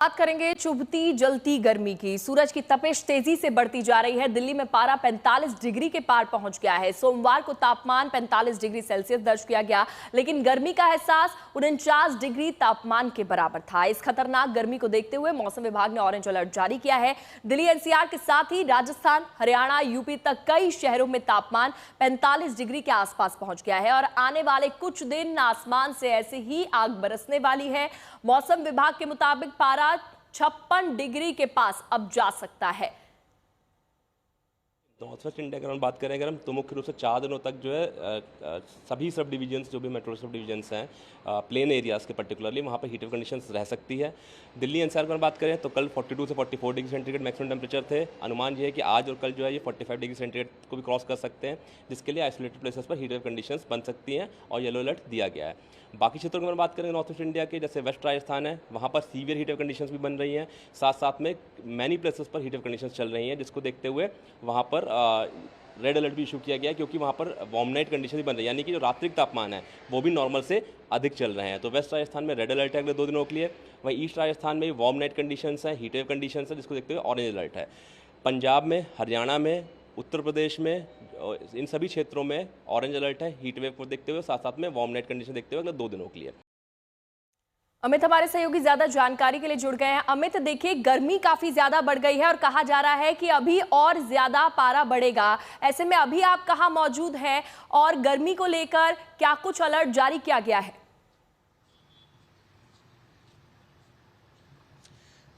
बात करेंगे चुभती जलती गर्मी की। सूरज की तपिश तेजी से बढ़ती जा रही है। दिल्ली में पारा 45 डिग्री के पार पहुंच गया है। सोमवार को तापमान 45 डिग्री सेल्सियस दर्ज किया गया, लेकिन गर्मी का एहसास 49 डिग्री तापमान के बराबर था। इस खतरनाक गर्मी को देखते हुए मौसम विभाग ने ऑरेंज अलर्ट जारी किया है। दिल्ली एनसीआर के साथ ही राजस्थान, हरियाणा, यूपी तक कई शहरों में तापमान 45 डिग्री के आसपास पहुंच गया है और आने वाले कुछ दिन आसमान से ऐसे ही आग बरसने वाली है। मौसम विभाग के मुताबिक पारा 56 डिग्री के पास अब जा सकता है। नॉर्थ वेस्ट इंडिया की अगर हम बात करें तो मुख्य रूप से 4 दिनों तक जो है सभी सब डिवीजन्स जो भी मेट्रो सब डिवीजन्स हैं प्लेन एरियाज़ के पर्टिकुलरली वहाँ पर हीट वेव कंडीशंस रह सकती है। दिल्ली एनसीआर की बात करें तो कल 42 से 44 डिग्री सेंटीग्रेड मैक्सिमम टेम्परेचर थे। अनुमान ये है कि आज और कल जो है ये 45 डिग्री सेंटीग्रेड को भी क्रॉस कर सकते हैं, जिसके लिए आइसोलेटेड प्लेसेस पर हीट वेव कंडीशंस बन सकती हैं और येलो अलर्ट दिया गया है। बाकी क्षेत्रों की बात करें नॉर्थ ईस्ट इंडिया के, जैसे वेस्ट राजस्थान है, वहाँ पर सीवियर हीट वेव कंडीशंस भी बन रही हैं। साथ साथ में मैनी प्लेसेस पर हीट वेव कंडीशंस चल रही हैं, जिसको देखते हुए वहाँ पर रेड अलर्ट भी इशू किया गया, क्योंकि वहाँ पर वार्म नाइट कंडीशन भी बन रही है, यानी कि जो रात्रिक तापमान है वो भी नॉर्मल से अधिक चल रहे हैं। तो वेस्ट राजस्थान में रेड अलर्ट है अगले 2 दिनों के लिए। वहीं ईस्ट राजस्थान में वार्म नाइट कंडीशंस हैं, हीट वेव कंडीशंस है, जिसको देखते हुए ऑरेंज अलर्ट है। पंजाब में, हरियाणा में, उत्तर प्रदेश में, इन सभी क्षेत्रों में ऑरेंज अलर्ट है हीट वेव को देखते हुए, साथ साथ में वार्म नाइट कंडीशन देखते हुए अगले 2 दिनों के लिए। अमित हमारे सहयोगी ज्यादा जानकारी के लिए जुड़ गए हैं। अमित, देखिए गर्मी काफी ज्यादा बढ़ गई है और कहा जा रहा है कि अभी और ज्यादा पारा बढ़ेगा। ऐसे में अभी आप कहां मौजूद हैं और गर्मी को लेकर क्या कुछ अलर्ट जारी किया गया है?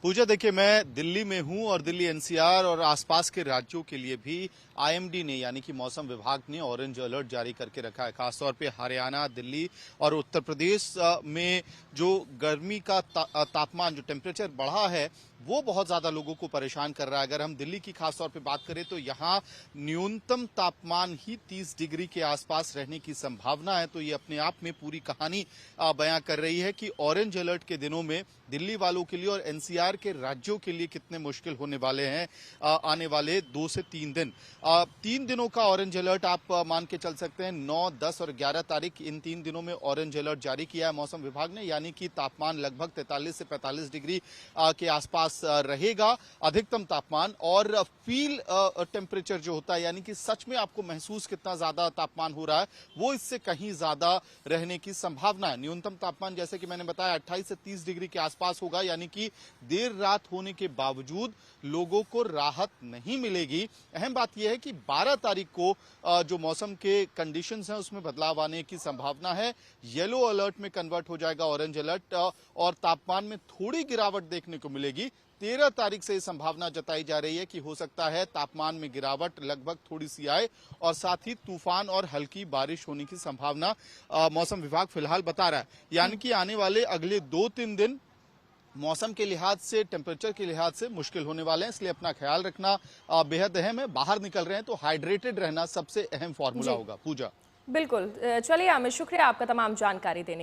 पूजा, देखिए मैं दिल्ली में हूं और दिल्ली एनसीआर और आसपास के राज्यों के लिए भी आईएमडी ने यानी कि मौसम विभाग ने ऑरेंज अलर्ट जारी करके रखा है। खासतौर पे हरियाणा, दिल्ली और उत्तर प्रदेश में जो गर्मी का तापमान, जो टेम्परेचर बढ़ा है वो बहुत ज्यादा लोगों को परेशान कर रहा है। अगर हम दिल्ली की खासतौर पे बात करें तो यहाँ न्यूनतम तापमान ही 30 डिग्री के आसपास रहने की संभावना है। तो ये अपने आप में पूरी कहानी बयां कर रही है कि ऑरेंज अलर्ट के दिनों में दिल्ली वालों के लिए और एनसीआर के राज्यों के लिए कितने मुश्किल होने वाले हैं आने वाले 2 से 3 दिन। 3 दिनों का ऑरेंज अलर्ट आप मान के चल सकते हैं। 9, 10 और 11 तारीख, इन 3 दिनों में ऑरेंज अलर्ट जारी किया है मौसम विभाग ने, यानी कि तापमान लगभग 43 से 45 डिग्री के आसपास रहेगा अधिकतम तापमान। और फील टेम्परेचर जो होता है, यानी कि सच में आपको महसूस कितना ज्यादा तापमान हो रहा है, वो इससे कहीं ज्यादा रहने की संभावना है। न्यूनतम तापमान जैसे कि मैंने बताया 28 से 30 डिग्री के आसपास होगा, यानी कि देर रात होने के बावजूद लोगों को राहत नहीं मिलेगी। अहम बात यह है कि 12 तारीख को जो मौसम के कंडीशंस हैं उसमें बदलाव आने की संभावना है। येलो अलर्ट में कन्वर्ट हो जाएगा ऑरेंज अलर्ट और तापमान में थोड़ी गिरावट देखने को मिलेगी। 13 तारीख से संभावना जताई जा रही है कि हो सकता है तापमान में गिरावट लगभग थोड़ी सी आए और साथ ही तूफान और हल्की बारिश होने की संभावना मौसम विभाग फिलहाल बता रहा है। यानी कि आने वाले अगले 2-3 दिन मौसम के लिहाज से, टेम्परेचर के लिहाज से मुश्किल होने वाले हैं, इसलिए अपना ख्याल रखना बेहद अहम है। बाहर निकल रहे हैं तो हाइड्रेटेड रहना सबसे अहम फॉर्मूला होगा। पूजा, बिल्कुल। चलिए अमित, शुक्रिया आपका तमाम जानकारी देने